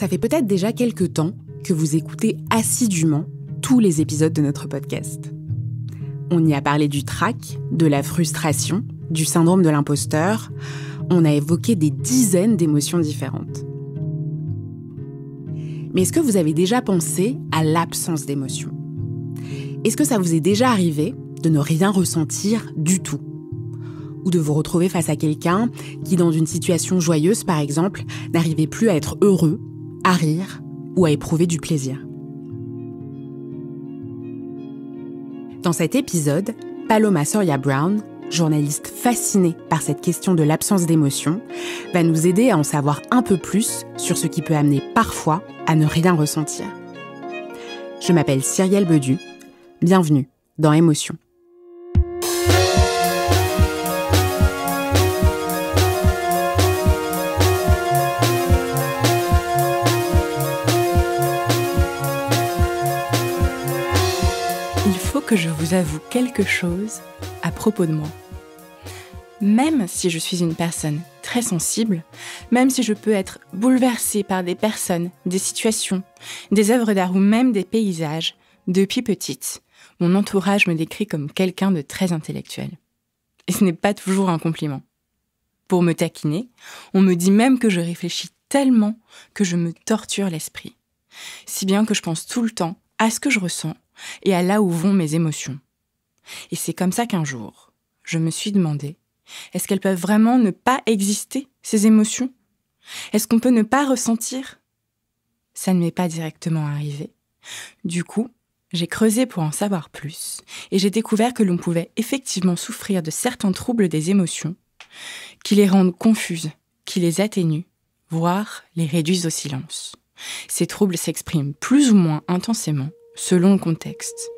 Ça fait peut-être déjà quelques temps que vous écoutez assidûment tous les épisodes de notre podcast. On y a parlé du trac, de la frustration, du syndrome de l'imposteur. On a évoqué des dizaines d'émotions différentes. Mais est-ce que vous avez déjà pensé à l'absence d'émotions ? Est-ce que ça vous est déjà arrivé de ne rien ressentir du tout ? Ou de vous retrouver face à quelqu'un qui, dans une situation joyeuse par exemple, n'arrivait plus à être heureux, à rire ou à éprouver du plaisir. Dans cet épisode, Paloma Soria Brown, journaliste fascinée par cette question de l'absence d'émotion, va nous aider à en savoir un peu plus sur ce qui peut amener parfois à ne rien ressentir. Je m'appelle Cyrielle Bedu. Bienvenue dans Émotion. Il faut que je vous avoue quelque chose à propos de moi. Même si je suis une personne très sensible, même si je peux être bouleversée par des personnes, des situations, des œuvres d'art ou même des paysages, depuis petite, mon entourage me décrit comme quelqu'un de très intellectuel. Et ce n'est pas toujours un compliment. Pour me taquiner, on me dit même que je réfléchis tellement que je me torture l'esprit. Si bien que je pense tout le temps à ce que je ressens et à là où vont mes émotions. Et c'est comme ça qu'un jour, je me suis demandé, est-ce qu'elles peuvent vraiment ne pas exister, ces émotions ? Est-ce qu'on peut ne pas ressentir ? Ça ne m'est pas directement arrivé. Du coup, j'ai creusé pour en savoir plus, et j'ai découvert que l'on pouvait effectivement souffrir de certains troubles des émotions, qui les rendent confuses, qui les atténuent, voire les réduisent au silence. Ces troubles s'expriment plus ou moins intensément, selon le contexte.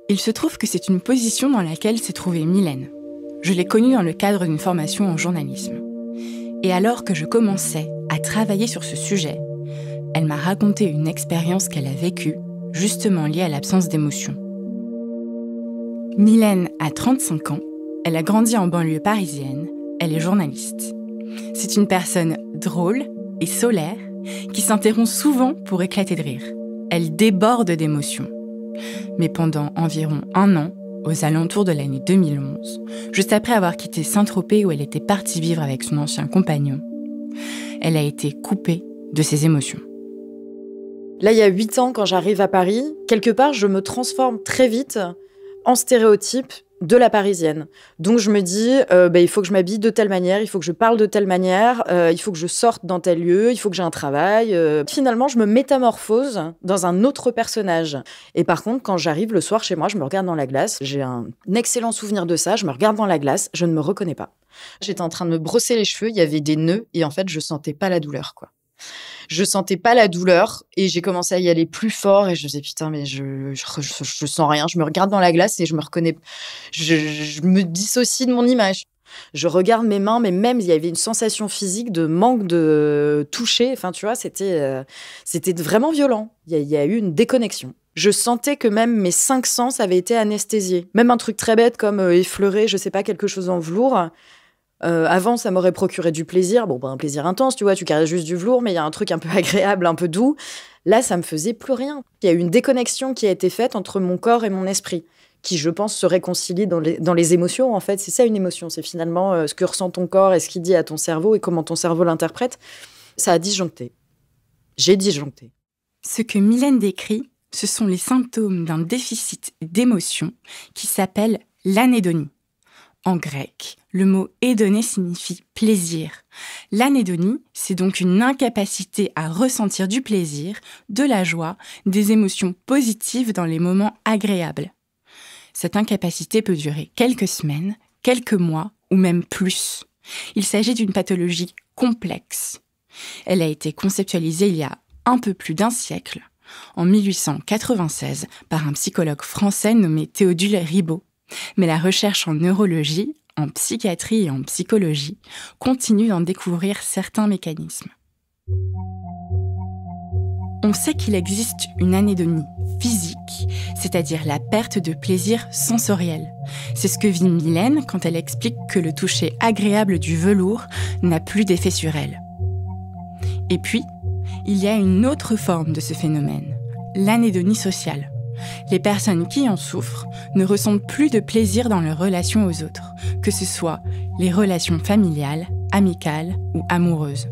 Il se trouve que c'est une position dans laquelle s'est trouvée Mylène. Je l'ai connue dans le cadre d'une formation en journalisme. Et alors que je commençais à travailler sur ce sujet, elle m'a raconté une expérience qu'elle a vécue, justement liée à l'absence d'émotion. Mylène a 35 ans, elle a grandi en banlieue parisienne, elle est journaliste. C'est une personne drôle et solaire qui s'interrompt souvent pour éclater de rire. Elle déborde d'émotions. Mais pendant environ 1 an, aux alentours de l'année 2011, juste après avoir quitté Saint-Tropez où elle était partie vivre avec son ancien compagnon, elle a été coupée de ses émotions. Là, il y a 8 ans, quand j'arrive à Paris, quelque part, je me transforme très vite en stéréotype de la parisienne. Donc je me dis, il faut que je m'habille de telle manière, il faut que je parle de telle manière, il faut que je sorte dans tel lieu, il faut que j'ai un travail. Finalement, je me métamorphose dans un autre personnage. Et par contre, quand j'arrive le soir chez moi, je me regarde dans la glace. J'ai un excellent souvenir de ça. Je me regarde dans la glace, je ne me reconnais pas. J'étais en train de me brosser les cheveux, il y avait des nœuds et en fait, je sentais pas la douleur, quoi. Je sentais pas la douleur et j'ai commencé à y aller plus fort et je me disais putain mais je sens rien, je me regarde dans la glace et je me reconnais, je me dissocie de mon image. Je regarde mes mains, mais même il y avait une sensation physique de manque de toucher, enfin tu vois, c'était vraiment violent. Il y a eu une déconnexion. Je sentais que même mes 5 sens avaient été anesthésiés. Même un truc très bête comme effleurer, je sais pas, quelque chose en velours. Avant, ça m'aurait procuré du plaisir. Bon, un plaisir intense, tu vois, tu caresses juste du velours, mais il y a un truc un peu agréable, un peu doux. Là, ça me faisait plus rien. Il y a eu une déconnexion qui a été faite entre mon corps et mon esprit, qui, je pense, se réconcilie dans les émotions. En fait, c'est ça une émotion. C'est finalement ce que ressent ton corps et ce qu'il dit à ton cerveau et comment ton cerveau l'interprète. Ça a disjoncté. J'ai disjoncté. Ce que Mylène décrit, ce sont les symptômes d'un déficit d'émotion qui s'appelle l'anédonie. En grec, le mot « hédoné » signifie « plaisir ». L'anédonie, c'est donc une incapacité à ressentir du plaisir, de la joie, des émotions positives dans les moments agréables. Cette incapacité peut durer quelques semaines, quelques mois ou même plus. Il s'agit d'une pathologie complexe. Elle a été conceptualisée il y a un peu plus d'1 siècle, en 1896, par un psychologue français nommé Théodule Ribot. Mais la recherche en neurologie, en psychiatrie et en psychologie continue d'en découvrir certains mécanismes. On sait qu'il existe une anédonie physique, c'est-à-dire la perte de plaisir sensoriel. C'est ce que vit Mylène quand elle explique que le toucher agréable du velours n'a plus d'effet sur elle. Et puis, il y a une autre forme de ce phénomène, l'anédonie sociale. Les personnes qui en souffrent ne ressentent plus de plaisir dans leurs relations aux autres, que ce soit les relations familiales, amicales ou amoureuses.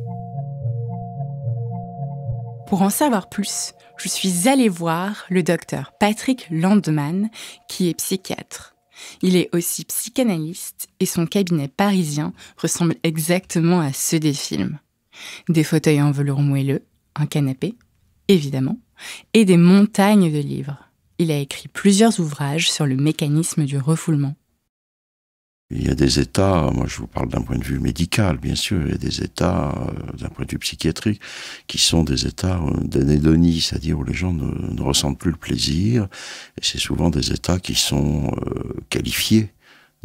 Pour en savoir plus, je suis allée voir le docteur Patrick Landman, qui est psychiatre. Il est aussi psychanalyste et son cabinet parisien ressemble exactement à ceux des films. Des fauteuils en velours moelleux, un canapé, évidemment, et des montagnes de livres. Il a écrit plusieurs ouvrages sur le mécanisme du refoulement. Il y a des états, moi je vous parle d'un point de vue médical, bien sûr, il y a des états, d'un point de vue psychiatrique, qui sont des états d'anédonie, c'est-à-dire où les gens ne ressentent plus le plaisir, et c'est souvent des états qui sont qualifiés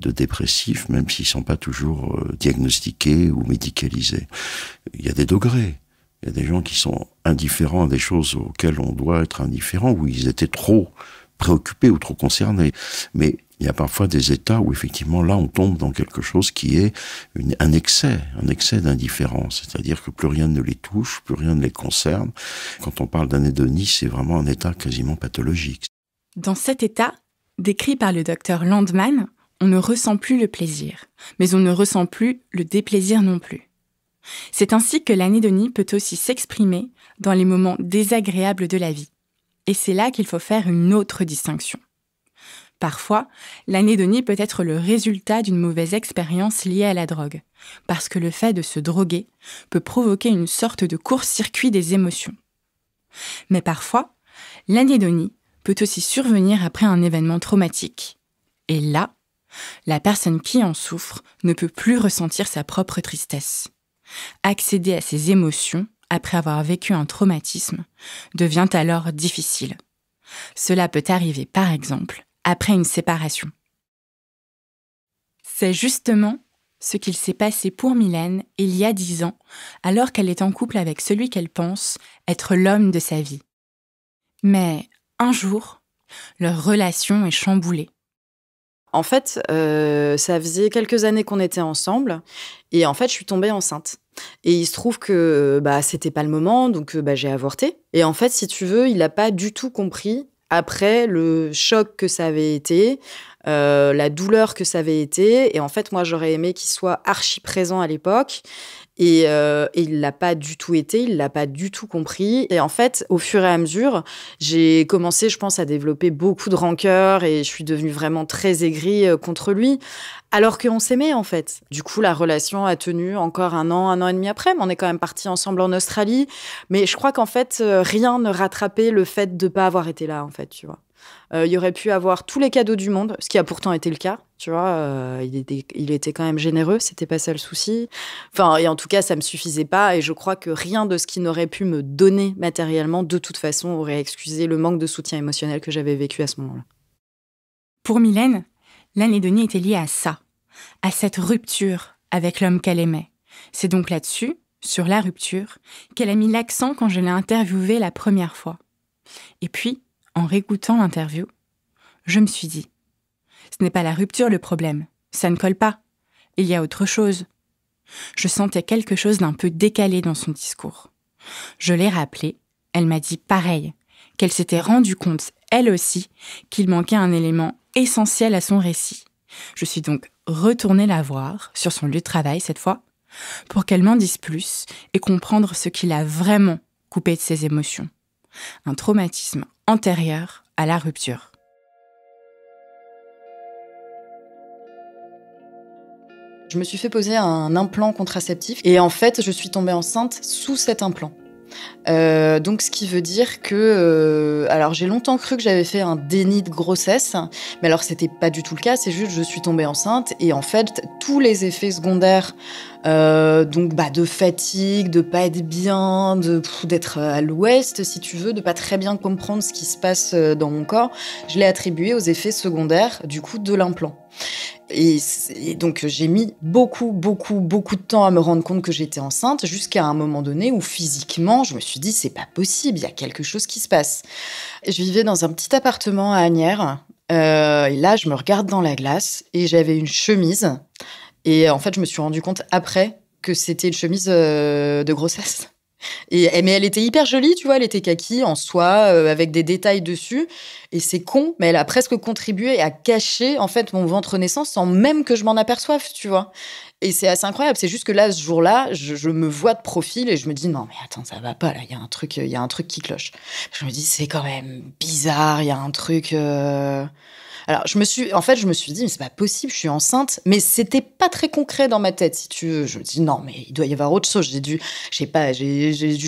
de dépressifs, même s'ils ne sont pas toujours diagnostiqués ou médicalisés. Il y a des degrés. Il y a des gens qui sont indifférents à des choses auxquelles on doit être indifférent, où ils étaient trop préoccupés ou trop concernés. Mais il y a parfois des états où effectivement là on tombe dans quelque chose qui est un excès d'indifférence, c'est-à-dire que plus rien ne les touche, plus rien ne les concerne. Quand on parle d'anédonie, c'est vraiment un état quasiment pathologique. Dans cet état, décrit par le docteur Landman, on ne ressent plus le plaisir, mais on ne ressent plus le déplaisir non plus. C'est ainsi que l'anédonie peut aussi s'exprimer dans les moments désagréables de la vie. Et c'est là qu'il faut faire une autre distinction. Parfois, l'anédonie peut être le résultat d'une mauvaise expérience liée à la drogue, parce que le fait de se droguer peut provoquer une sorte de court-circuit des émotions. Mais parfois, l'anédonie peut aussi survenir après un événement traumatique. Et là, la personne qui en souffre ne peut plus ressentir sa propre tristesse. Accéder à ses émotions après avoir vécu un traumatisme devient alors difficile. Cela peut arriver, par exemple, après une séparation. C'est justement ce qu'il s'est passé pour Mylène il y a 10 ans, alors qu'elle est en couple avec celui qu'elle pense être l'homme de sa vie. Mais un jour, leur relation est chamboulée. En fait, ça faisait quelques années qu'on était ensemble et en fait, je suis tombée enceinte. Et il se trouve que c'était pas le moment, donc j'ai avorté. Et en fait, si tu veux, il n'a pas du tout compris, après le choc que ça avait été, la douleur que ça avait été. Et en fait, moi, j'aurais aimé qu'il soit archi présent à l'époque. Et il l'a pas du tout été, il l'a pas du tout compris. Et en fait, au fur et à mesure, j'ai commencé, je pense, à développer beaucoup de rancœur et je suis devenue vraiment très aigrie contre lui, alors qu'on s'aimait en fait. Du coup, la relation a tenu encore un an et demi après, mais on est quand même partis ensemble en Australie. Mais je crois qu'en fait, rien ne rattrapait le fait de pas avoir été là, en fait, tu vois. Il y aurait pu avoir tous les cadeaux du monde, ce qui a pourtant été le cas, tu vois. Il était quand même généreux, c'était pas ça le souci. Enfin, et en tout cas, ça me suffisait pas. Et je crois que rien de ce qu'il n'aurait pu me donner matériellement, de toute façon, aurait excusé le manque de soutien émotionnel que j'avais vécu à ce moment-là. Pour Mylène, l'anédonie était liée à ça, à cette rupture avec l'homme qu'elle aimait. C'est donc là-dessus, sur la rupture, qu'elle a mis l'accent quand je l'ai interviewée la première fois. Et puis, en réécoutant l'interview, je me suis dit, ce n'est pas la rupture le problème, ça ne colle pas, il y a autre chose. Je sentais quelque chose d'un peu décalé dans son discours. Je l'ai rappelée, elle m'a dit pareil, qu'elle s'était rendue compte, elle aussi, qu'il manquait un élément essentiel à son récit. Je suis donc retournée la voir, sur son lieu de travail cette fois, pour qu'elle m'en dise plus et comprendre ce qui l'a vraiment coupé de ses émotions. Un traumatisme antérieur à la rupture. Je me suis fait poser un implant contraceptif et en fait, je suis tombée enceinte sous cet implant. Donc, ce qui veut dire que... alors, j'ai longtemps cru que j'avais fait un déni de grossesse, mais alors, c'était pas du tout le cas, c'est juste je suis tombée enceinte et en fait, tous les effets secondaires, de fatigue, de pas être bien, d'être à l'ouest, si tu veux, de pas très bien comprendre ce qui se passe dans mon corps, je l'ai attribué aux effets secondaires, du coup, de l'implant. Et donc, j'ai mis beaucoup de temps à me rendre compte que j'étais enceinte, jusqu'à un moment donné où physiquement, je me suis dit, c'est pas possible, il y a quelque chose qui se passe. Je vivais dans un petit appartement à Asnières, Et là, je me regarde dans la glace et j'avais une chemise. Et en fait, je me suis rendu compte après que c'était une chemise de grossesse. Mais elle était hyper jolie, tu vois, elle était kaki en soie, avec des détails dessus. Et c'est con, mais elle a presque contribué à cacher, en fait, mon ventre naissant sans même que je m'en aperçoive, tu vois. Et c'est assez incroyable. C'est juste que là, ce jour-là, je me vois de profil et je me dis, non, mais attends, ça va pas, là, il y a un truc qui cloche. Je me dis, c'est quand même bizarre, il y a un truc... Alors, je me suis dit, mais c'est pas possible, je suis enceinte. Mais c'était pas très concret dans ma tête, si tu veux. Je me dis, non, mais il doit y avoir autre chose. J'ai dû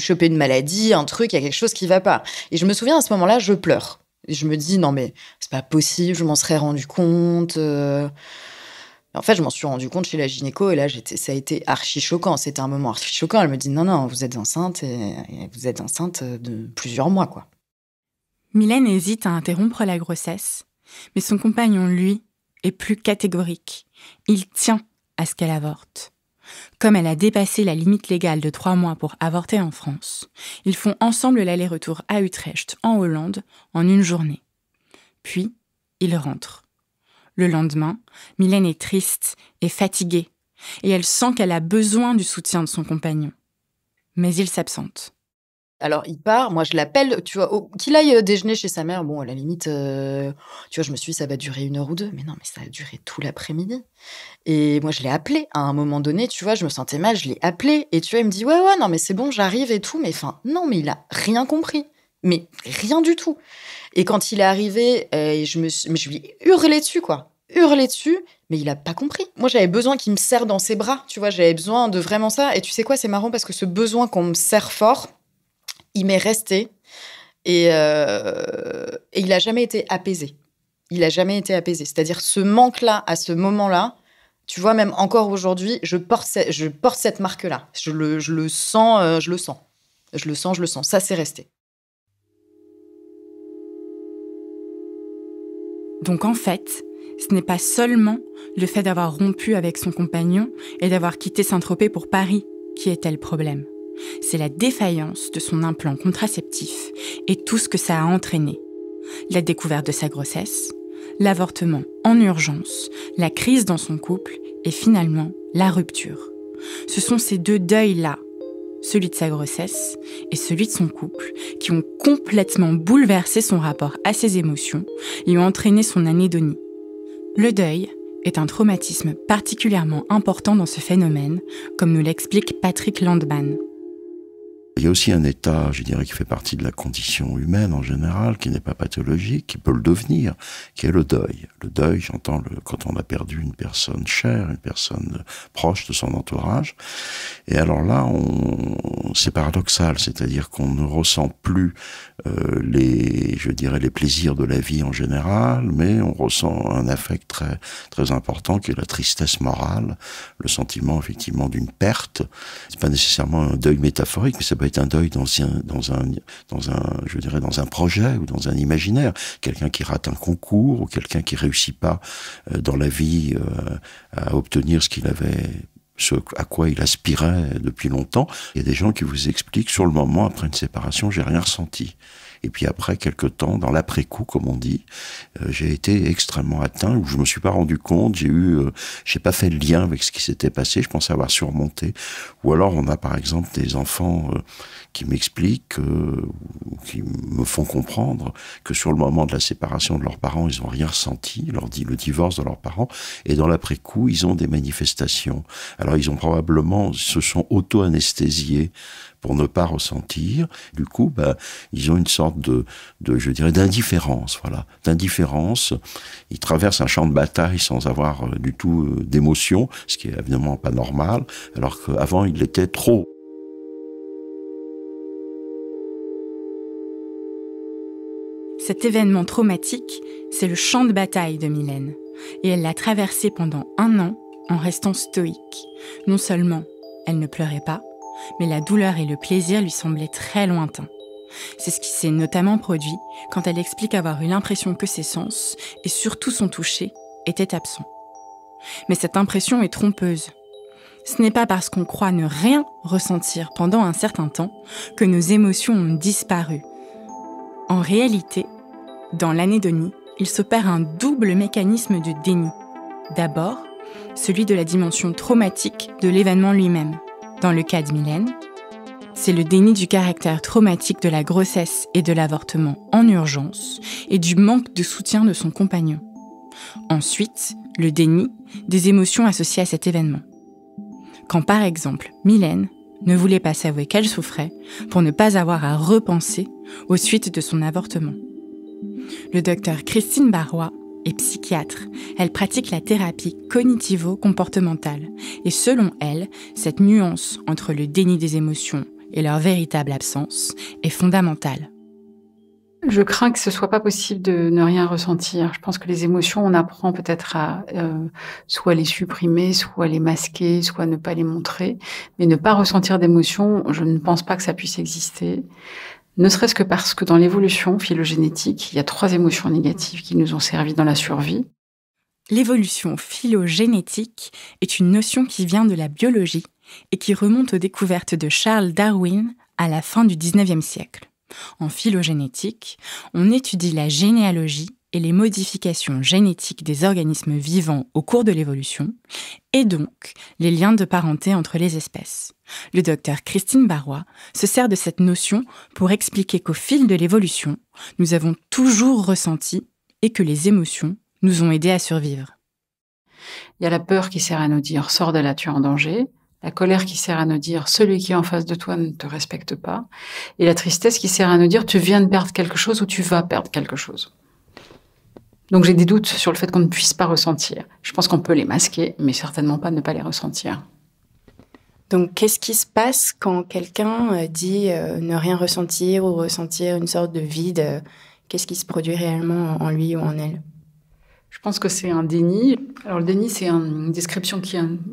choper une maladie, un truc, il y a quelque chose qui va pas. Et je me souviens, à ce moment-là, je pleure. Et je me dis, non, mais c'est pas possible, je m'en serais rendu compte. En fait, je m'en suis rendu compte chez la gynéco et là, ça a été archi choquant. C'était un moment archi choquant. Elle me dit, non, vous êtes enceinte et vous êtes enceinte de plusieurs mois, quoi. Mylène hésite à interrompre la grossesse. Mais son compagnon, lui, est plus catégorique. Il tient à ce qu'elle avorte. Comme elle a dépassé la limite légale de 3 mois pour avorter en France, ils font ensemble l'aller-retour à Utrecht, en Hollande, en une journée. Puis, ils rentrent. Le lendemain, Mylène est triste et fatiguée, et elle sent qu'elle a besoin du soutien de son compagnon. Mais il s'absente. Alors, il part, moi je l'appelle, tu vois, qu'il aille déjeuner chez sa mère. Bon, à la limite, tu vois, je me suis dit, ça va durer 1 heure ou 2. Mais non, mais ça a duré tout l'après-midi. Et moi, je l'ai appelé. À un moment donné, tu vois, je me sentais mal, je l'ai appelé. Et tu vois, il me dit, ouais, non, mais c'est bon, j'arrive et tout. Mais enfin, non, mais il a rien compris. Mais rien du tout. Et quand il est arrivé, je lui ai hurlé dessus, quoi. Hurlé dessus, mais il a pas compris. Moi, j'avais besoin qu'il me serre dans ses bras, tu vois, j'avais besoin de vraiment ça. Et tu sais quoi, c'est marrant parce que ce besoin qu'on me serre fort, il m'est resté et il a jamais été apaisé. Il a jamais été apaisé. C'est-à-dire ce manque-là, à ce moment-là, tu vois, même encore aujourd'hui, je porte cette marque-là. Je le sens, je le sens. Je le sens. Ça, c'est resté. Donc en fait, ce n'est pas seulement le fait d'avoir rompu avec son compagnon et d'avoir quitté Saint-Tropez pour Paris qui était le problème. C'est la défaillance de son implant contraceptif et tout ce que ça a entraîné. La découverte de sa grossesse, l'avortement en urgence, la crise dans son couple et finalement la rupture. Ce sont ces 2 deuils-là, celui de sa grossesse et celui de son couple, qui ont complètement bouleversé son rapport à ses émotions et ont entraîné son anédonie. Le deuil est un traumatisme particulièrement important dans ce phénomène, comme nous l'explique Patrick Landban. Il y a aussi un état, je dirais, qui fait partie de la condition humaine en général, qui n'est pas pathologique, qui peut le devenir, qui est le deuil. Le deuil, j'entends quand on a perdu une personne chère, une personne proche de son entourage. Et alors là, c'est paradoxal, c'est-à-dire qu'on ne ressent plus les plaisirs de la vie en général, mais on ressent un affect très, très important qui est la tristesse morale, le sentiment effectivement d'une perte. C'est pas nécessairement un deuil métaphorique, mais ça peut être un deuil dans un projet ou dans un imaginaire. Quelqu'un qui rate un concours ou quelqu'un qui réussit pas dans la vie à obtenir ce à quoi il aspirait depuis longtemps. Il y a des gens qui vous expliquent sur le moment, après une séparation, j'ai rien ressenti. Et puis après, quelque temps, dans l'après-coup, comme on dit, j'ai été extrêmement atteint, où je me suis pas rendu compte, j'ai pas fait le lien avec ce qui s'était passé, je pensais avoir surmonté. Ou alors, on a par exemple des enfants qui m'expliquent, ou qui me font comprendre que sur le moment de la séparation de leurs parents, ils ont rien ressenti, le divorce de leurs parents, et dans l'après-coup, ils ont des manifestations. Alors, ils se sont auto-anesthésiés pour ne pas ressentir. Du coup, ils ont une sorte d'indifférence, voilà, d'indifférence. Ils traversent un champ de bataille sans avoir du tout d'émotion, ce qui est évidemment pas normal, alors qu'avant, il l'était trop. Cet événement traumatique, c'est le champ de bataille de Mylène. Et elle l'a traversé pendant 1 an en restant stoïque. Non seulement elle ne pleurait pas, mais la douleur et le plaisir lui semblaient très lointains. C'est ce qui s'est notamment produit quand elle explique avoir eu l'impression que ses sens, et surtout son toucher, étaient absents. Mais cette impression est trompeuse. Ce n'est pas parce qu'on croit ne rien ressentir pendant un certain temps que nos émotions ont disparu. En réalité, dans l'anédonie, il s'opère un double mécanisme de déni. D'abord, celui de la dimension traumatique de l'événement lui-même. Dans le cas de Mylène, c'est le déni du caractère traumatique de la grossesse et de l'avortement en urgence et du manque de soutien de son compagnon. Ensuite, le déni des émotions associées à cet événement. Quand par exemple, Mylène ne voulait pas s'avouer qu'elle souffrait pour ne pas avoir à repenser aux suites de son avortement. Le docteur Christine Barrois est psychiatre. Elle pratique la thérapie cognitivo-comportementale. Et selon elle, cette nuance entre le déni des émotions et leur véritable absence est fondamentale. Je crains que ce soit pas possible de ne rien ressentir. Je pense que les émotions, on apprend peut-être à soit les supprimer, soit les masquer, soit ne pas les montrer. Mais ne pas ressentir d'émotions, je ne pense pas que ça puisse exister. Ne serait-ce que parce que dans l'évolution phylogénétique, il y a 3 émotions négatives qui nous ont servi dans la survie. L'évolution phylogénétique est une notion qui vient de la biologie et qui remonte aux découvertes de Charles Darwin à la fin du XIXe siècle. En phylogénétique, on étudie la généalogie et les modifications génétiques des organismes vivants au cours de l'évolution, et donc les liens de parenté entre les espèces. Le docteur Christine Barrois se sert de cette notion pour expliquer qu'au fil de l'évolution, nous avons toujours ressenti et que les émotions nous ont aidés à survivre. Il y a la peur qui sert à nous dire « sors de là, tu es en danger ». La colère qui sert à nous dire « celui qui est en face de toi ne te respecte pas ». Et la tristesse qui sert à nous dire « tu viens de perdre quelque chose ou tu vas perdre quelque chose ». Donc j'ai des doutes sur le fait qu'on ne puisse pas ressentir. Je pense qu'on peut les masquer, mais certainement pas ne pas les ressentir. Donc qu'est-ce qui se passe quand quelqu'un dit ne rien ressentir ou ressentir une sorte de vide? Qu'est-ce qui se produit réellement en lui ou en elle? Je pense que c'est un déni. Alors le déni, c'est une description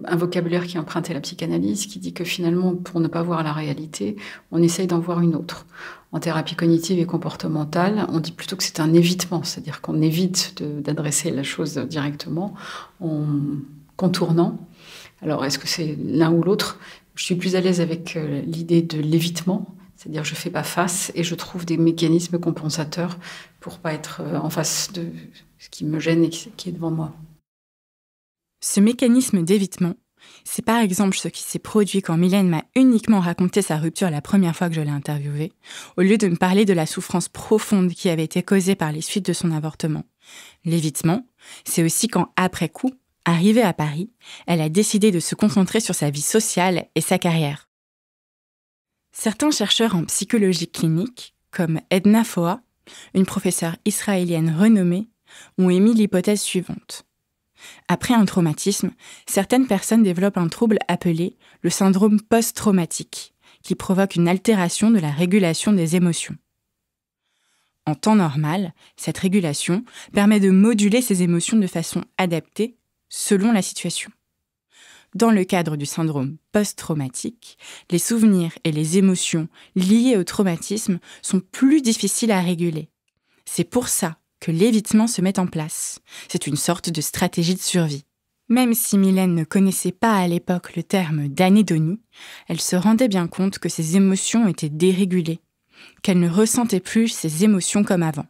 un vocabulaire qui est emprunté à la psychanalyse, qui dit que finalement, pour ne pas voir la réalité, on essaye d'en voir une autre. En thérapie cognitive et comportementale, on dit plutôt que c'est un évitement, c'est-à-dire qu'on évite d'adresser la chose directement en contournant. Alors est-ce que c'est l'un ou l'autre? Je suis plus à l'aise avec l'idée de l'évitement, c'est-à-dire je fais pas face et je trouve des mécanismes compensateurs pour pas être en face de ce qui me gêne et qui est devant moi. Ce mécanisme d'évitement, c'est par exemple ce qui s'est produit quand Mylène m'a uniquement raconté sa rupture la première fois que je l'ai interviewée, au lieu de me parler de la souffrance profonde qui avait été causée par les suites de son avortement. L'évitement, c'est aussi quand, après coup, arrivée à Paris, elle a décidé de se concentrer sur sa vie sociale et sa carrière. Certains chercheurs en psychologie clinique, comme Edna Foa, une professeure israélienne renommée, ont émis l'hypothèse suivante. Après un traumatisme, certaines personnes développent un trouble appelé le syndrome post-traumatique, qui provoque une altération de la régulation des émotions. En temps normal, cette régulation permet de moduler ces émotions de façon adaptée selon la situation. Dans le cadre du syndrome post-traumatique, les souvenirs et les émotions liées au traumatisme sont plus difficiles à réguler. C'est pour ça que l'évitement se met en place. C'est une sorte de stratégie de survie. Même si Mylène ne connaissait pas à l'époque le terme d'anédonie, elle se rendait bien compte que ses émotions étaient dérégulées, qu'elle ne ressentait plus ses émotions comme avant.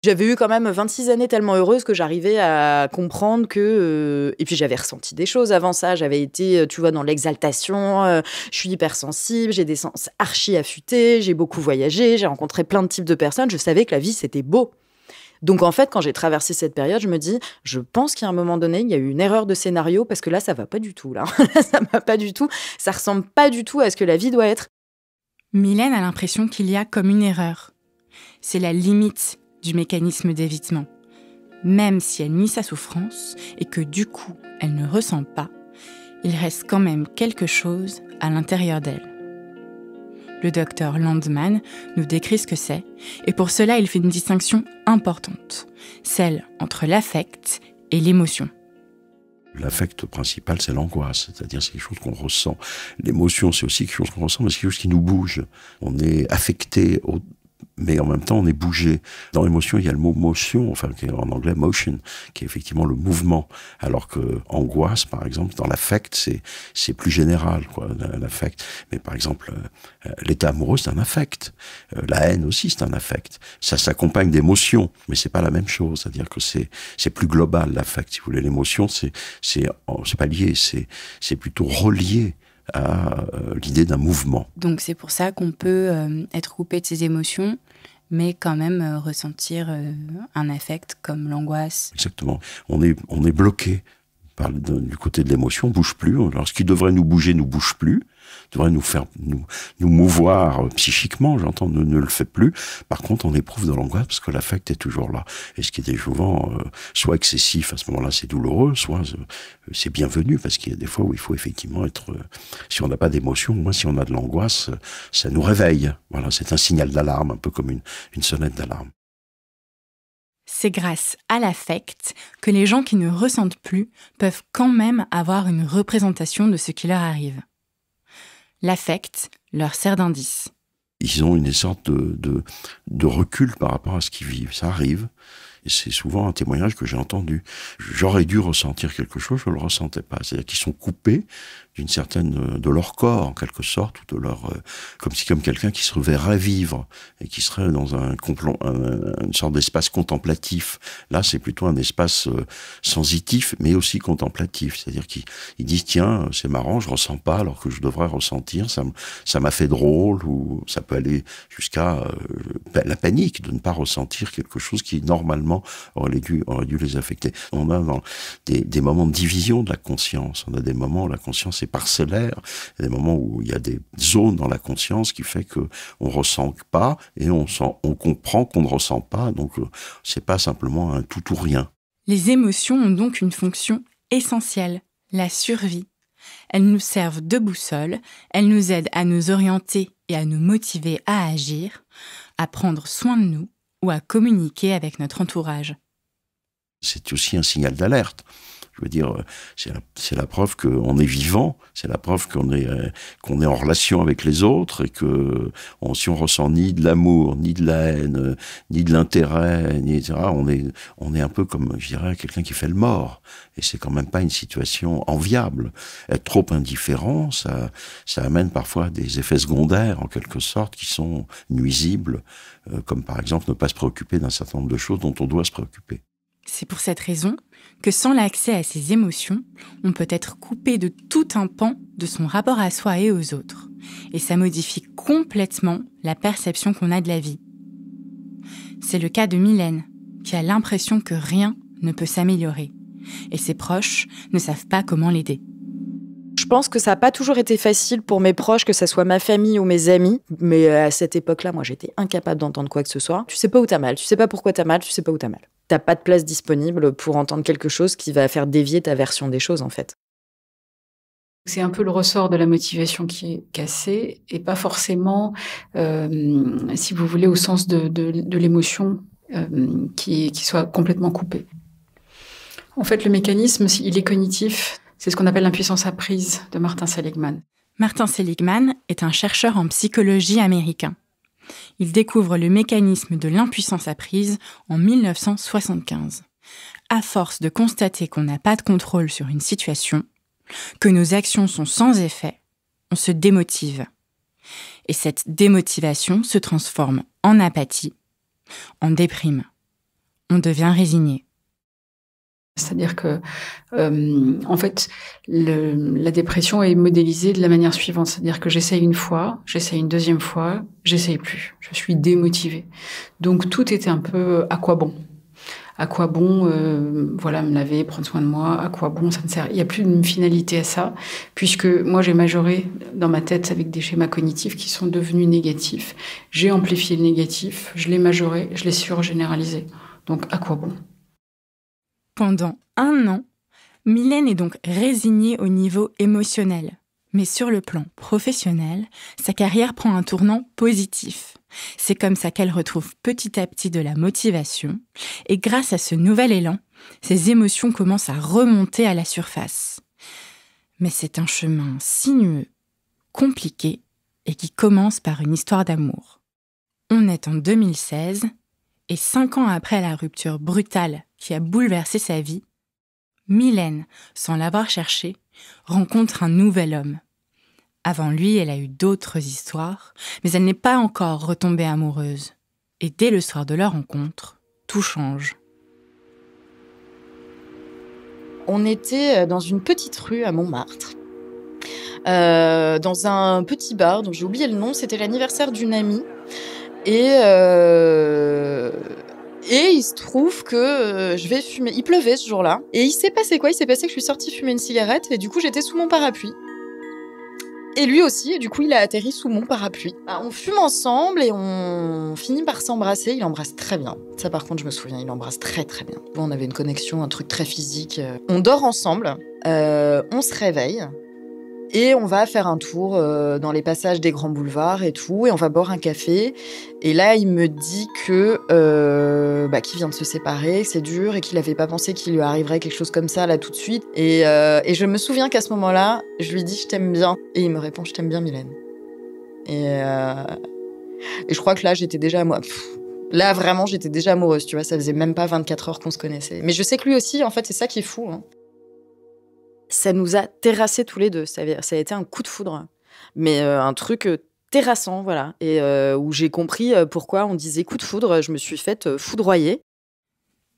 J'avais eu quand même 26 années tellement heureuses que j'arrivais à comprendre que... Et puis j'avais ressenti des choses avant ça. J'avais été, tu vois, dans l'exaltation. Je suis hypersensible, j'ai des sens archi affûtés, j'ai beaucoup voyagé, j'ai rencontré plein de types de personnes. Je savais que la vie, c'était beau. Donc en fait, quand j'ai traversé cette période, je me dis, je pense qu'à un moment donné, il y a eu une erreur de scénario parce que là, ça va pas du tout. Là, ça va pas du tout. Ça ressemble pas du tout à ce que la vie doit être. Mylène a l'impression qu'il y a comme une erreur. C'est la limite du mécanisme d'évitement. Même si elle nie sa souffrance et que du coup, elle ne ressent pas, il reste quand même quelque chose à l'intérieur d'elle. Le docteur Landman nous décrit ce que c'est, et pour cela, il fait une distinction importante, celle entre l'affect et l'émotion. L'affect principal, c'est l'angoisse, c'est-à-dire c'est quelque chose qu'on ressent. L'émotion, c'est aussi quelque chose qu'on ressent, mais c'est quelque chose qui nous bouge. On est affecté mais en même temps on est bougé. Dans l'émotion, il y a le mot motion, enfin qui est en anglais motion, qui est effectivement le mouvement, alors que angoisse, par exemple, dans l'affect, c'est plus général, quoi, l'affect. Mais par exemple, l'état amoureux, c'est un affect. La haine aussi, c'est un affect. Ça s'accompagne d'émotions, mais c'est pas la même chose. C'est-à-dire que c'est plus global, l'affect, si vous voulez. L'émotion, c'est pas lié, c'est plutôt relié à l'idée d'un mouvement. Donc c'est pour ça qu'on peut être coupé de ses émotions, mais quand même ressentir un affect comme l'angoisse. Exactement. On est bloqué du côté de l'émotion, on bouge plus. Alors ce qui devrait nous bouger nous bouge plus, devrait nous faire nous mouvoir psychiquement, j'entends, ne le fait plus. Par contre, on éprouve de l'angoisse parce que l'affect est toujours là. Et ce qui est souvent soit excessif, à ce moment-là c'est douloureux, soit c'est bienvenu, parce qu'il y a des fois où il faut effectivement être... si on n'a pas d'émotion, moi si on a de l'angoisse, ça nous réveille. Voilà, c'est un signal d'alarme, un peu comme une sonnette d'alarme. C'est grâce à l'affect que les gens qui ne ressentent plus peuvent quand même avoir une représentation de ce qui leur arrive. L'affect leur sert d'indice. Ils ont une sorte de recul par rapport à ce qu'ils vivent. Ça arrive. Et c'est souvent un témoignage que j'ai entendu. J'aurais dû ressentir quelque chose, je ne le ressentais pas. C'est-à-dire qu'ils sont coupés de leur corps, en quelque sorte, ou de leur, comme quelqu'un qui se verrait vivre, et qui serait dans une sorte d'espace contemplatif. Là, c'est plutôt un espace sensitif, mais aussi contemplatif. C'est-à-dire qu'ils disent, tiens, c'est marrant, je ressens pas, alors que je devrais ressentir, ça m'a fait drôle, ou ça peut aller jusqu'à la panique de ne pas ressentir quelque chose qui, normalement, aurait dû les affecter. On a des moments de division de la conscience. On a des moments où la conscience est parcellaire. Il y a des moments où il y a des zones dans la conscience qui fait que on ressent pas et on comprend qu'on ne ressent pas. Donc, c'est pas simplement un tout ou rien. Les émotions ont donc une fonction essentielle, la survie. Elles nous servent de boussole, elles nous aident à nous orienter et à nous motiver à agir, à prendre soin de nous ou à communiquer avec notre entourage. C'est aussi un signal d'alerte. Je veux dire, c'est la preuve qu'on est vivant, c'est la preuve qu'on est en relation avec les autres, et que si on ressent ni de l'amour, ni de la haine, ni de l'intérêt, etc., on est un peu comme, je dirais, quelqu'un qui fait le mort. Et c'est quand même pas une situation enviable. Être trop indifférent, ça amène parfois des effets secondaires, en quelque sorte, qui sont nuisibles, comme par exemple ne pas se préoccuper d'un certain nombre de choses dont on doit se préoccuper. C'est pour cette raison que sans l'accès à ses émotions, on peut être coupé de tout un pan de son rapport à soi et aux autres. Et ça modifie complètement la perception qu'on a de la vie. C'est le cas de Mylène, qui a l'impression que rien ne peut s'améliorer. Et ses proches ne savent pas comment l'aider. Je pense que ça n'a pas toujours été facile pour mes proches, que ce soit ma famille ou mes amis. Mais à cette époque-là, moi, j'étais incapable d'entendre quoi que ce soit. Tu sais pas où t'as mal, tu sais pas pourquoi t'as mal, tu sais pas où t'as mal. T'as pas de place disponible pour entendre quelque chose qui va faire dévier ta version des choses, en fait. C'est un peu le ressort de la motivation qui est cassé, et pas forcément, si vous voulez, au sens de l'émotion qui soit complètement coupée. En fait, le mécanisme, il est cognitif. C'est ce qu'on appelle l'impuissance apprise de Martin Seligman. Martin Seligman est un chercheur en psychologie américain. Il découvre le mécanisme de l'impuissance apprise en 1975. À force de constater qu'on n'a pas de contrôle sur une situation, que nos actions sont sans effet, on se démotive. Et cette démotivation se transforme en apathie, en déprime. On devient résigné. C'est-à-dire que, en fait, la dépression est modélisée de la manière suivante. C'est-à-dire que j'essaye une fois, j'essaye une deuxième fois, j'essaye plus. Je suis démotivée. Donc, tout était un peu à quoi bon ? À quoi bon, me laver, prendre soin de moi ? À quoi bon, ça ne sert ? Il n'y a plus une finalité à ça, puisque moi, j'ai majoré dans ma tête avec des schémas cognitifs qui sont devenus négatifs. J'ai amplifié le négatif, je l'ai majoré, je l'ai surgénéralisé. Donc, à quoi bon ? Pendant 1 an, Mylène est donc résignée au niveau émotionnel. Mais sur le plan professionnel, sa carrière prend un tournant positif. C'est comme ça qu'elle retrouve petit à petit de la motivation. Et grâce à ce nouvel élan, ses émotions commencent à remonter à la surface. Mais c'est un chemin sinueux, compliqué, et qui commence par une histoire d'amour. On est en 2016, et 5 ans après la rupture brutale qui a bouleversé sa vie, Mylène, sans l'avoir cherché, rencontre un nouvel homme. Avant lui, elle a eu d'autres histoires, mais elle n'est pas encore retombée amoureuse. Et dès le soir de leur rencontre, tout change. On était dans une petite rue à Montmartre, dans un petit bar dont j'ai oublié le nom. C'était l'anniversaire d'une amie. Et il se trouve que je vais fumer. Il pleuvait ce jour-là. Et il s'est passé quoi ? Il s'est passé que je suis sortie fumer une cigarette et du coup j'étais sous mon parapluie. Et lui aussi, et du coup il a atterri sous mon parapluie. On fume ensemble et on finit par s'embrasser. Il embrasse très bien. Ça par contre je me souviens, il embrasse très très bien. On avait une connexion, un truc très physique. On dort ensemble, on se réveille. Et on va faire un tour dans les passages des grands boulevards et tout, et on va boire un café. Et là, il me dit que qu'il vient de se séparer, que c'est dur, et qu'il n'avait pas pensé qu'il lui arriverait quelque chose comme ça là tout de suite. Et je me souviens qu'à ce moment-là, je lui dis « je t'aime bien ». Et il me répond « je t'aime bien, Mylène ». Et je crois que là, j'étais déjà là, vraiment, j'étais déjà amoureuse, tu vois. Ça faisait même pas 24 heures qu'on se connaissait. Mais je sais que lui aussi, en fait, c'est ça qui est fou, hein. Ça nous a terrassés tous les deux. Ça a été un coup de foudre. Mais un truc terrassant, voilà. Et où j'ai compris pourquoi on disait coup de foudre. Je me suis faite foudroyer.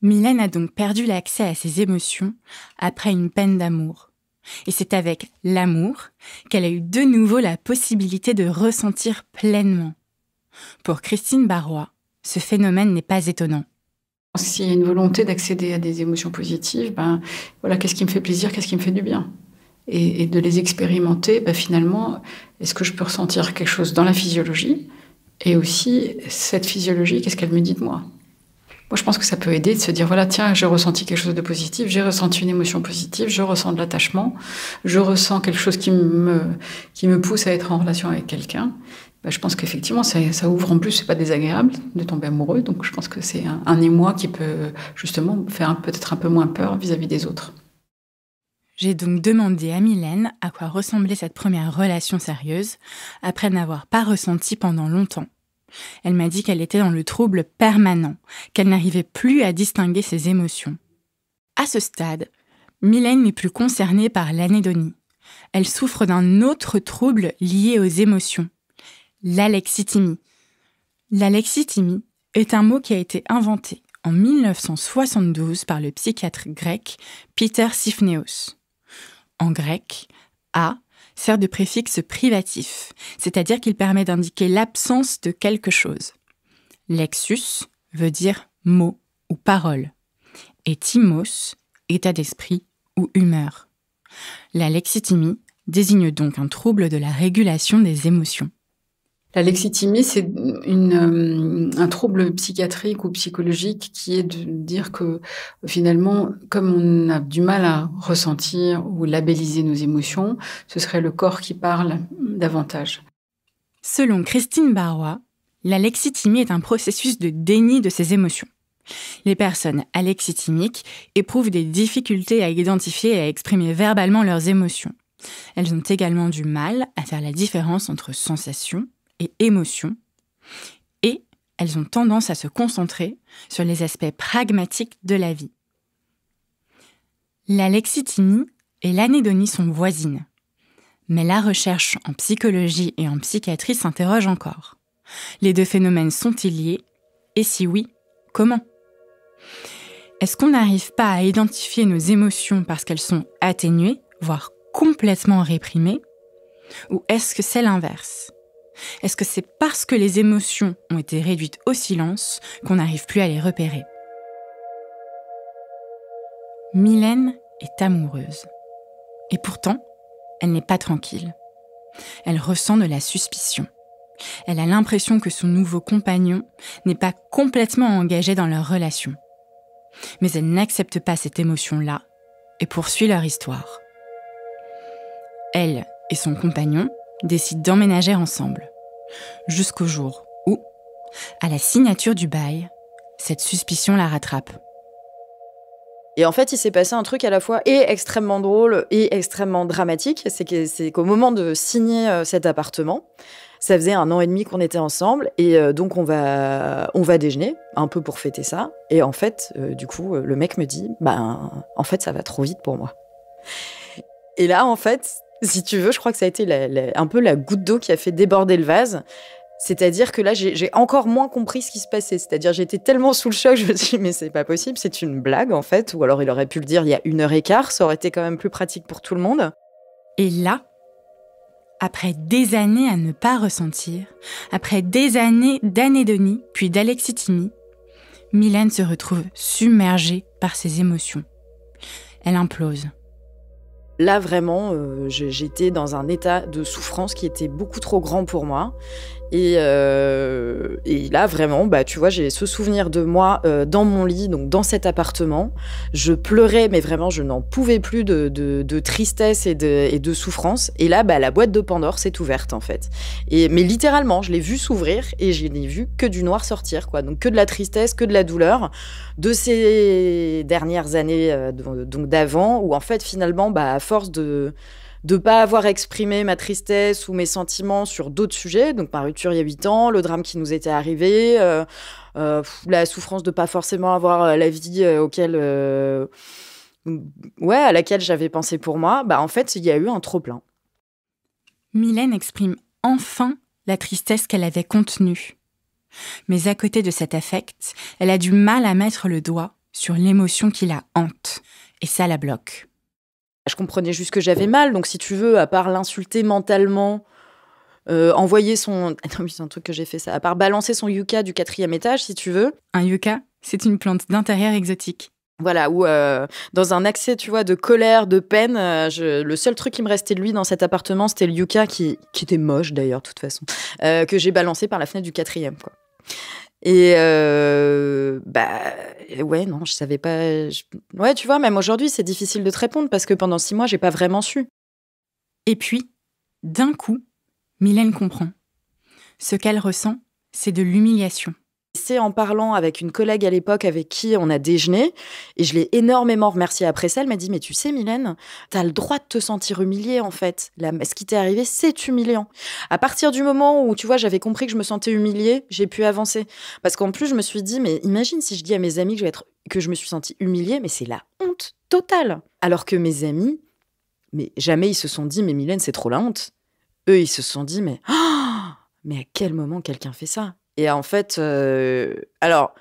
Mylène a donc perdu l'accès à ses émotions après une peine d'amour. Et c'est avec l'amour qu'elle a eu de nouveau la possibilité de ressentir pleinement. Pour Christine Barrois, ce phénomène n'est pas étonnant. S'il y a une volonté d'accéder à des émotions positives, voilà, qu'est-ce qui me fait plaisir, qu'est-ce qui me fait du bien ? Et de les expérimenter, finalement, est-ce que je peux ressentir quelque chose dans la physiologie ? Et aussi, cette physiologie, qu'est-ce qu'elle me dit de moi ? Moi, je pense que ça peut aider de se dire, voilà, tiens, j'ai ressenti quelque chose de positif, j'ai ressenti une émotion positive, je ressens de l'attachement, je ressens quelque chose qui me pousse à être en relation avec quelqu'un. Je pense qu'effectivement, ça ouvre en plus, c'est pas désagréable de tomber amoureux. Donc, je pense que c'est un émoi qui peut justement faire peut-être un peu moins peur vis-à-vis des autres. J'ai donc demandé à Mylène à quoi ressemblait cette première relation sérieuse, après n'avoir pas ressenti pendant longtemps. Elle m'a dit qu'elle était dans le trouble permanent, qu'elle n'arrivait plus à distinguer ses émotions. À ce stade, Mylène n'est plus concernée par l'anédonie. Elle souffre d'un autre trouble lié aux émotions. L'alexithymie. L'alexithymie est un mot qui a été inventé en 1972 par le psychiatre grec Peter Sifneos. En grec, a sert de préfixe privatif, c'est-à-dire qu'il permet d'indiquer l'absence de quelque chose. Lexus veut dire mot ou parole, et thymos, état d'esprit ou humeur. L'alexithymie désigne donc un trouble de la régulation des émotions. L'alexithymie, c'est un trouble psychiatrique ou psychologique qui est de dire que finalement, comme on a du mal à ressentir ou labelliser nos émotions, ce serait le corps qui parle davantage. Selon Christine Barrois, l'alexithymie est un processus de déni de ses émotions. Les personnes alexithymiques éprouvent des difficultés à identifier et à exprimer verbalement leurs émotions. Elles ont également du mal à faire la différence entre sensations et émotions, et elles ont tendance à se concentrer sur les aspects pragmatiques de la vie. L'alexithymie et l'anédonie sont voisines, mais la recherche en psychologie et en psychiatrie s'interroge encore. Les deux phénomènes sont-ils liés ? Et si oui, comment ? Est-ce qu'on n'arrive pas à identifier nos émotions parce qu'elles sont atténuées, voire complètement réprimées ? Ou est-ce que c'est l'inverse ? Est-ce que c'est parce que les émotions ont été réduites au silence qu'on n'arrive plus à les repérer ? Mylène est amoureuse. Et pourtant, elle n'est pas tranquille. Elle ressent de la suspicion. Elle a l'impression que son nouveau compagnon n'est pas complètement engagé dans leur relation. Mais elle n'accepte pas cette émotion-là et poursuit leur histoire. Elle et son compagnon décident d'emménager ensemble, jusqu'au jour où, à la signature du bail, cette suspicion la rattrape. Et en fait, il s'est passé un truc à la fois et extrêmement drôle et extrêmement dramatique. C'est qu'au moment de signer cet appartement, ça faisait 1 an et demi qu'on était ensemble. Et donc, on va déjeuner, un peu pour fêter ça. Et en fait, du coup, le mec me dit, en fait, ça va trop vite pour moi. Et là, en fait, si tu veux, je crois que ça a été un peu la goutte d'eau qui a fait déborder le vase. C'est-à-dire que là, j'ai encore moins compris ce qui se passait. C'est-à-dire, j'étais tellement sous le choc, je me suis dit, mais c'est pas possible, c'est une blague, en fait. Ou alors, il aurait pu le dire il y a 1h15, ça aurait été quand même plus pratique pour tout le monde. Et là, après des années à ne pas ressentir, après des années d'anédonie, puis d'alexithymie, Mylène se retrouve submergée par ses émotions. Elle implose. Là, vraiment, j'étais dans un état de souffrance qui était beaucoup trop grand pour moi. Et là, vraiment, tu vois, j'ai ce souvenir de moi dans mon lit, donc dans cet appartement. Je pleurais, mais vraiment, je n'en pouvais plus de tristesse et de souffrance. Et là, la boîte de Pandore s'est ouverte, en fait. Mais littéralement, je l'ai vue s'ouvrir et je n'ai vu que du noir sortir, quoi. Donc, que de la tristesse, que de la douleur de ces dernières années donc d'avant, où en fait, finalement, à force de pas avoir exprimé ma tristesse ou mes sentiments sur d'autres sujets, donc ma rupture il y a 8 ans, le drame qui nous était arrivé, la souffrance de pas forcément avoir la vie à laquelle j'avais pensé pour moi, en fait, il y a eu un trop-plein. Mylène exprime enfin la tristesse qu'elle avait contenue. Mais à côté de cet affect, elle a du mal à mettre le doigt sur l'émotion qui la hante, et ça la bloque. Je comprenais juste que j'avais mal, donc si tu veux, à part l'insulter mentalement, envoyer son... Non, c'est un truc que j'ai fait ça. À part balancer son yucca du 4e étage, si tu veux. Un yucca, c'est une plante d'intérieur exotique. Voilà, où dans un accès, tu vois, de colère, de peine, le seul truc qui me restait de lui dans cet appartement, c'était le yucca, qui était moche d'ailleurs, de toute façon, que j'ai balancé par la fenêtre du 4e, quoi. Et ouais, non, je savais pas. Ouais, tu vois, même aujourd'hui, c'est difficile de te répondre parce que pendant 6 mois, j'ai pas vraiment su. Et puis, d'un coup, Mylène comprend. Ce qu'elle ressent, c'est de l'humiliation. C'est en parlant avec une collègue à l'époque avec qui on a déjeuné, et je l'ai énormément remerciée après ça. Elle m'a dit, mais tu sais, Mylène, t'as le droit de te sentir humiliée, en fait. Ce qui t'est arrivé, c'est humiliant. À partir du moment où, tu vois, j'avais compris que je me sentais humiliée, j'ai pu avancer. Parce qu'en plus, je me suis dit, mais imagine si je dis à mes amis que je me suis sentie humiliée, mais c'est la honte totale. Alors que mes amis, mais jamais ils se sont dit, mais Mylène, c'est trop la honte. Eux, ils se sont dit, mais à quel moment quelqu'un fait ça ? Et en fait, alors,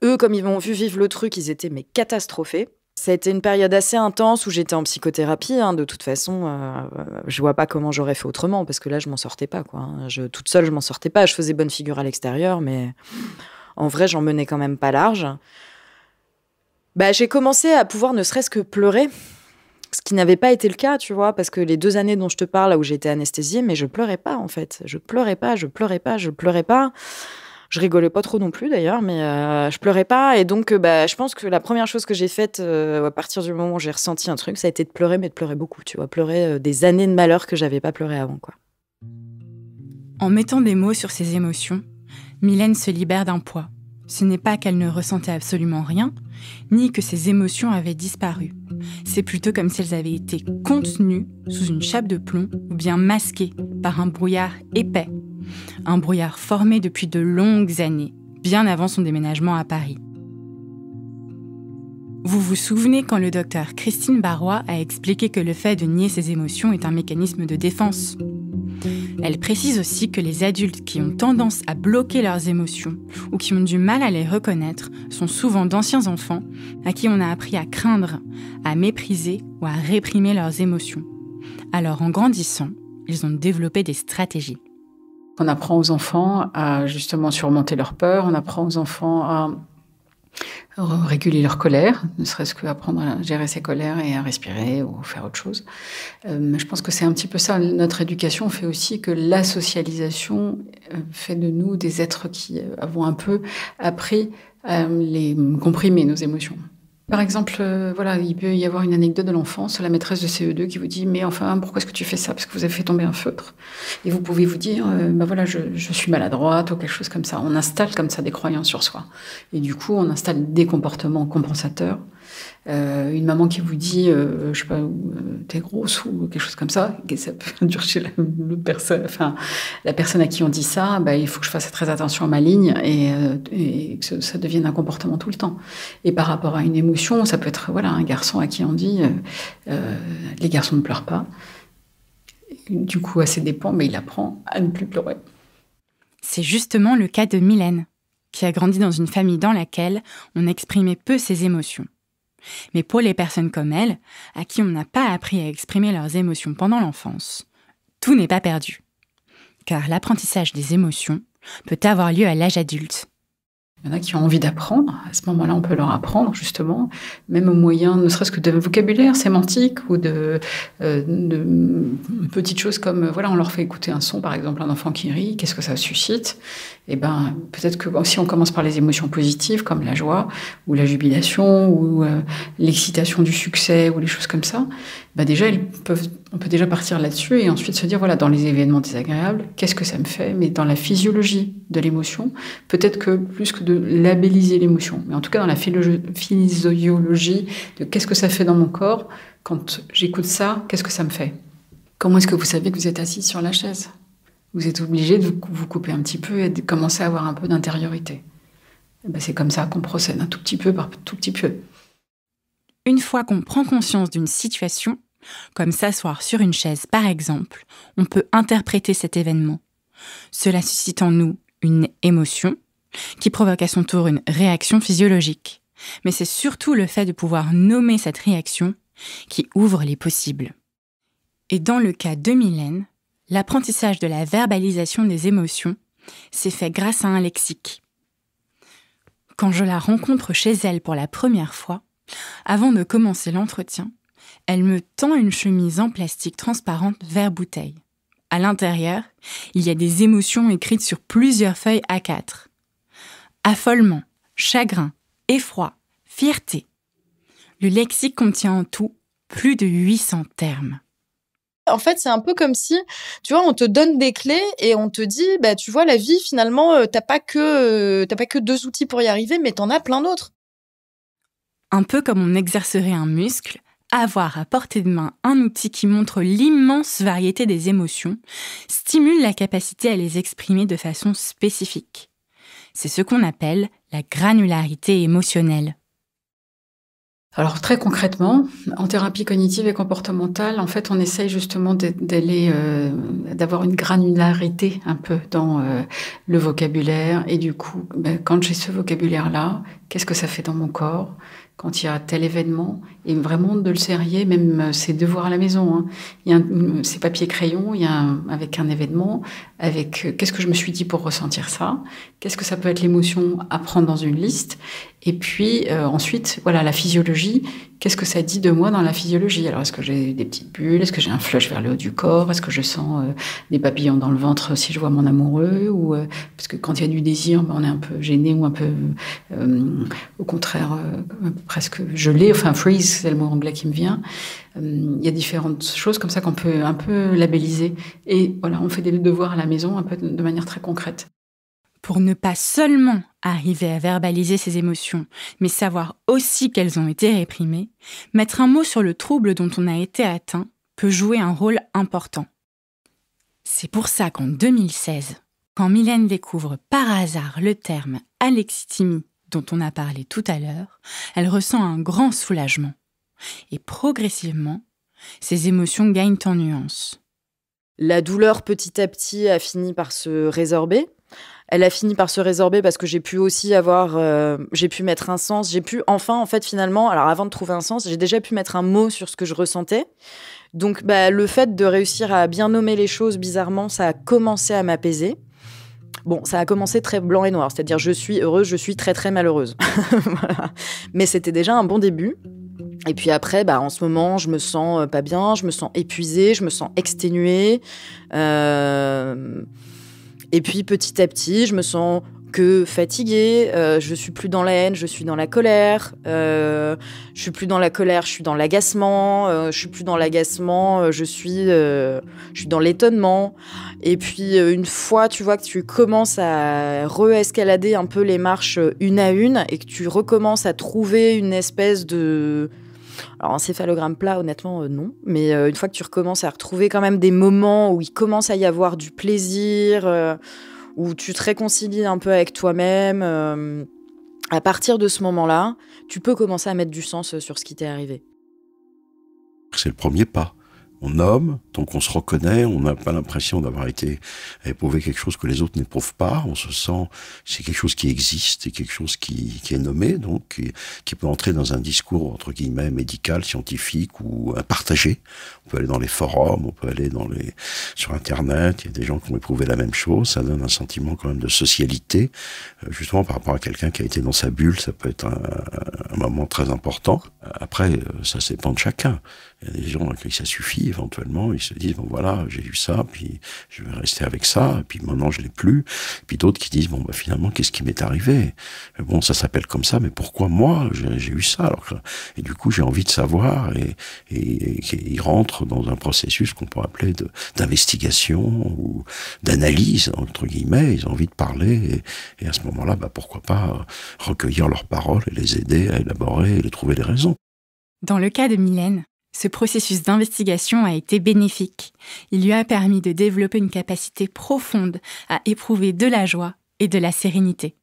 eux, comme ils m'ont vu vivre le truc, ils étaient catastrophés. Ça a été une période assez intense où j'étais en psychothérapie. De toute façon, je vois pas comment j'aurais fait autrement, parce que là, je m'en sortais pas, quoi. Toute seule, je m'en sortais pas. Je faisais bonne figure à l'extérieur, mais en vrai, j'en menais quand même pas large. J'ai commencé à pouvoir ne serait-ce que pleurer. Ce qui n'avait pas été le cas, tu vois, parce que les 2 années dont je te parle, là où j'ai été anesthésiée, mais je pleurais pas, en fait. Je pleurais pas. Je rigolais pas trop non plus, d'ailleurs, mais je pleurais pas. Et donc, je pense que la première chose que j'ai faite, à partir du moment où j'ai ressenti un truc, ça a été de pleurer, mais de pleurer beaucoup, tu vois. Pleurer des années de malheur que j'avais pas pleuré avant, quoi. En mettant des mots sur ses émotions, Mylène se libère d'un poids. Ce n'est pas qu'elle ne ressentait absolument rien, ni que ses émotions avaient disparu. C'est plutôt comme si elles avaient été contenues sous une chape de plomb ou bien masquées par un brouillard épais. Un brouillard formé depuis de longues années, bien avant son déménagement à Paris. Vous vous souvenez quand le docteur Christine Barrois a expliqué que le fait de nier ses émotions est un mécanisme de défense ? Elle précise aussi que les adultes qui ont tendance à bloquer leurs émotions ou qui ont du mal à les reconnaître sont souvent d'anciens enfants à qui on a appris à craindre, à mépriser ou à réprimer leurs émotions. Alors en grandissant, ils ont développé des stratégies. On apprend aux enfants à justement surmonter leur peur, on apprend aux enfants à réguler leur colère, ne serait-ce qu'apprendre à gérer ses colères et à respirer ou faire autre chose. Je pense que c'est un petit peu ça. Notre éducation fait aussi que la socialisation fait de nous des êtres qui avons un peu appris à les comprimer, nos émotions. Par exemple, il peut y avoir une anecdote de l'enfance, la maîtresse de CE2 qui vous dit « Mais enfin, pourquoi est-ce que tu fais ça ? Parce que vous avez fait tomber un feutre. » Et vous pouvez vous dire je suis maladroite » ou quelque chose comme ça. On installe comme ça des croyances sur soi. Et du coup, on installe des comportements compensateurs Une maman qui vous dit, je sais pas, t'es grosse ou quelque chose comme ça, et ça peut induire chez la personne à qui on dit ça, il faut que je fasse très attention à ma ligne et que ça devienne un comportement tout le temps. Et par rapport à une émotion, ça peut être un garçon à qui on dit, les garçons ne pleurent pas. Du coup, à ses dépens, mais il apprend à ne plus pleurer. C'est justement le cas de Mylène, qui a grandi dans une famille dans laquelle on exprimait peu ses émotions. Mais pour les personnes comme elle, à qui on n'a pas appris à exprimer leurs émotions pendant l'enfance, tout n'est pas perdu. Car l'apprentissage des émotions peut avoir lieu à l'âge adulte. Il y en a qui ont envie d'apprendre. À ce moment-là, on peut leur apprendre, justement, même au moyen, ne serait-ce que de vocabulaire sémantique ou de petites choses comme, on leur fait écouter un son, par exemple, un enfant qui rit, qu'est-ce que ça suscite ? Peut-être que si on commence par les émotions positives, comme la joie, ou la jubilation, ou l'excitation du succès, ou les choses comme ça, déjà, on peut déjà partir là-dessus et ensuite se dire, dans les événements désagréables, qu'est-ce que ça me fait ? Mais dans la physiologie de l'émotion, peut-être que plus que de labelliser l'émotion, mais en tout cas dans la physiologie de qu'est-ce que ça fait dans mon corps, quand j'écoute ça, qu'est-ce que ça me fait ? Comment est-ce que vous savez que vous êtes assis sur la chaise ? Vous êtes obligé de vous couper un petit peu et de commencer à avoir un peu d'intériorité. C'est comme ça qu'on procède, un tout petit peu par tout petit peu. Une fois qu'on prend conscience d'une situation, comme s'asseoir sur une chaise par exemple, on peut interpréter cet événement. Cela suscite en nous une émotion, qui provoque à son tour une réaction physiologique. Mais c'est surtout le fait de pouvoir nommer cette réaction qui ouvre les possibles. Et dans le cas de Mylène, l'apprentissage de la verbalisation des émotions s'est fait grâce à un lexique. Quand je la rencontre chez elle pour la première fois, avant de commencer l'entretien, elle me tend une chemise en plastique transparente vert bouteille. À l'intérieur, il y a des émotions écrites sur plusieurs feuilles A4. Affolement, chagrin, effroi, fierté. Le lexique contient en tout plus de 800 termes. En fait, c'est un peu comme si, tu vois, on te donne des clés et on te dit, tu vois, la vie, finalement, t'as pas que 2 outils pour y arriver, mais t'en as plein d'autres. Un peu comme on exercerait un muscle, avoir à portée de main un outil qui montre l'immense variété des émotions stimule la capacité à les exprimer de façon spécifique. C'est ce qu'on appelle la granularité émotionnelle. Alors très concrètement, en thérapie cognitive et comportementale, en fait, on essaye justement d'avoir une granularité un peu dans le vocabulaire. Et du coup, quand j'ai ce vocabulaire-là, qu'est-ce que ça fait dans mon corps ? Quand il y a tel événement, et vraiment de le serrer, même ses devoirs à la maison. Hein. Il y a ses papiers-crayons, avec un événement, avec qu'est-ce que je me suis dit pour ressentir ça, qu'est-ce que ça peut être l'émotion à prendre dans une liste, et puis ensuite, la physiologie, qu'est-ce que ça dit de moi dans la physiologie ? Alors, est-ce que j'ai des petites bulles ? Est-ce que j'ai un flush vers le haut du corps ? Est-ce que je sens des papillons dans le ventre si je vois mon amoureux ? Parce que quand il y a du désir, on est un peu gêné ou un peu, au contraire, presque gelé. Enfin, freeze, c'est le mot anglais qui me vient. Il y a différentes choses comme ça qu'on peut un peu labelliser. Et on fait des devoirs à la maison un peu de manière très concrète. Pour ne pas seulement arriver à verbaliser ses émotions, mais savoir aussi qu'elles ont été réprimées, mettre un mot sur le trouble dont on a été atteint peut jouer un rôle important. C'est pour ça qu'en 2016, quand Mylène découvre par hasard le terme alexithymie dont on a parlé tout à l'heure, elle ressent un grand soulagement. Et progressivement, ses émotions gagnent en nuances. La douleur, petit à petit, a fini par se résorber. Elle a fini par se résorber parce que j'ai pu aussi j'ai pu mettre un sens, j'ai pu enfin, en fait, finalement, alors avant de trouver un sens, j'ai déjà pu mettre un mot sur ce que je ressentais. Donc, le fait de réussir à bien nommer les choses, bizarrement, ça a commencé à m'apaiser. Bon, ça a commencé très blanc et noir, c'est-à-dire je suis heureuse, je suis très très malheureuse. Voilà. Mais c'était déjà un bon début. Et puis après, en ce moment, je me sens pas bien, je me sens épuisée, je me sens exténuée. Et puis petit à petit, je me sens que fatiguée. Je suis plus dans la haine, je suis dans la colère. Je suis plus dans la colère, je suis dans l'agacement. Je suis plus dans l'agacement, je suis dans l'étonnement. Et puis une fois, tu vois que tu commences à re-escalader un peu les marches une à une et que tu recommences à trouver une espèce de... Alors, encéphalogramme plat, honnêtement, non. Mais une fois que tu recommences à retrouver quand même des moments où il commence à y avoir du plaisir, où tu te réconcilies un peu avec toi-même, à partir de ce moment-là, tu peux commencer à mettre du sens sur ce qui t'est arrivé. C'est le premier pas. On nomme, donc on se reconnaît, on n'a pas l'impression d'avoir été à éprouver quelque chose que les autres n'éprouvent pas, on se sent, c'est quelque chose qui existe, c'est quelque chose qui est nommé, donc qui peut entrer dans un discours entre guillemets médical, scientifique ou partagé. On peut aller dans les forums, on peut aller sur Internet, il y a des gens qui ont éprouvé la même chose, ça donne un sentiment quand même de socialité, justement par rapport à quelqu'un qui a été dans sa bulle, ça peut être un moment très important. Après, ça dépend de chacun. Il y a des gens à qui ça suffit, éventuellement, ils se disent, bon voilà, j'ai eu ça, puis je vais rester avec ça, et puis maintenant je l'ai plus. Et puis d'autres qui disent, bon bah finalement, qu'est-ce qui m'est arrivé? Bon, ça s'appelle comme ça, mais pourquoi moi j'ai eu ça? Et du coup, j'ai envie de savoir, et ils rentrent dans un processus qu'on peut appeler d'investigation ou d'analyse, entre guillemets, ils ont envie de parler, et à ce moment-là, bah pourquoi pas recueillir leurs paroles et les aider à élaborer et trouver les raisons. Dans le cas de Mylène, ce processus d'investigation a été bénéfique. Il lui a permis de développer une capacité profonde à éprouver de la joie et de la sérénité.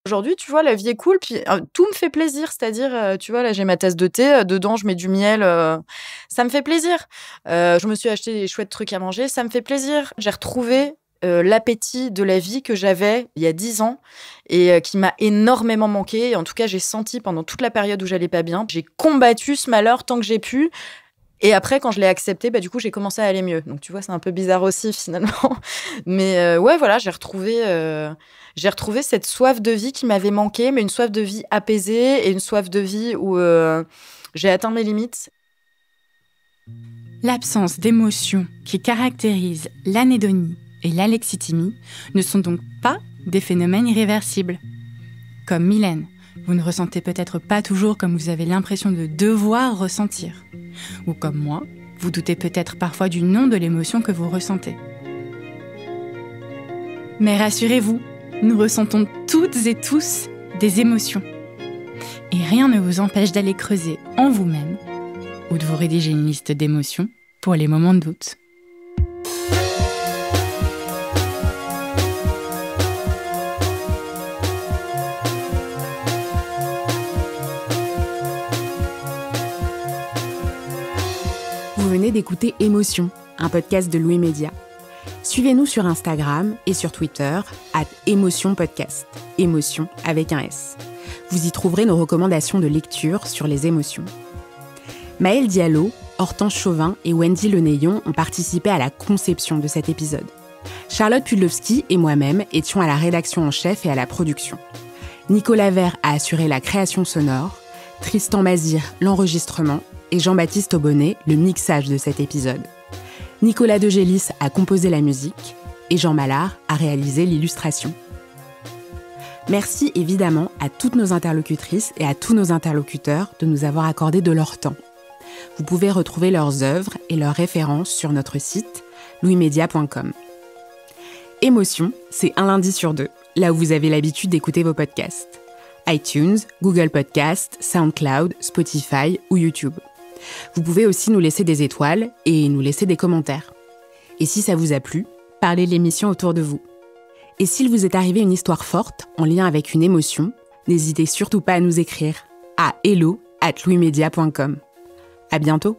Aujourd'hui, tu vois, la vie est cool, puis tout me fait plaisir. C'est-à-dire, tu vois, là, j'ai ma tasse de thé, dedans, je mets du miel, ça me fait plaisir. Je me suis acheté des chouettes trucs à manger, ça me fait plaisir. J'ai retrouvé l'appétit de la vie que j'avais il y a 10 ans et qui m'a énormément manqué. Et en tout cas, j'ai senti pendant toute la période où j'allais pas bien, j'ai combattu ce malheur tant que j'ai pu. Et après, quand je l'ai accepté, bah, du coup, j'ai commencé à aller mieux. Donc, tu vois, c'est un peu bizarre aussi, finalement. Mais ouais, voilà, j'ai retrouvé cette soif de vie qui m'avait manqué, mais une soif de vie apaisée et une soif de vie où j'ai atteint mes limites. L'absence d'émotions qui caractérise l'anédonie et l'alexithymie ne sont donc pas des phénomènes irréversibles. Comme Mylène, vous ne ressentez peut-être pas toujours comme vous avez l'impression de devoir ressentir. Ou comme moi, vous doutez peut-être parfois du nom de l'émotion que vous ressentez. Mais rassurez-vous, nous ressentons toutes et tous des émotions. Et rien ne vous empêche d'aller creuser en vous-même ou de vous rédiger une liste d'émotions pour les moments de doute. Vous venez d'écouter Émotion, un podcast de Louis Média. Suivez-nous sur Instagram et sur Twitter @émotionpodcast. Émotion avec un S. Vous y trouverez nos recommandations de lecture sur les émotions. Maëlle Diallo, Hortense Chauvin et Wendy Lenéillon ont participé à la conception de cet épisode. Charlotte Pudlowski et moi-même étions à la rédaction en chef et à la production. Nicolas Vert a assuré la création sonore, Tristan Mazir l'enregistrement et Jean-Baptiste Aubonnet le mixage de cet épisode. Nicolas Degélis a composé la musique et Jean Mallard a réalisé l'illustration. Merci évidemment à toutes nos interlocutrices et à tous nos interlocuteurs de nous avoir accordé de leur temps. Vous pouvez retrouver leurs œuvres et leurs références sur notre site louismedia.com. Émotion, c'est un lundi sur 2, là où vous avez l'habitude d'écouter vos podcasts. iTunes, Google Podcasts, SoundCloud, Spotify ou YouTube. Vous pouvez aussi nous laisser des étoiles et nous laisser des commentaires. Et si ça vous a plu, parlez de l'émission autour de vous. Et s'il vous est arrivé une histoire forte en lien avec une émotion, n'hésitez surtout pas à nous écrire à hello@louismedia.com. À bientôt.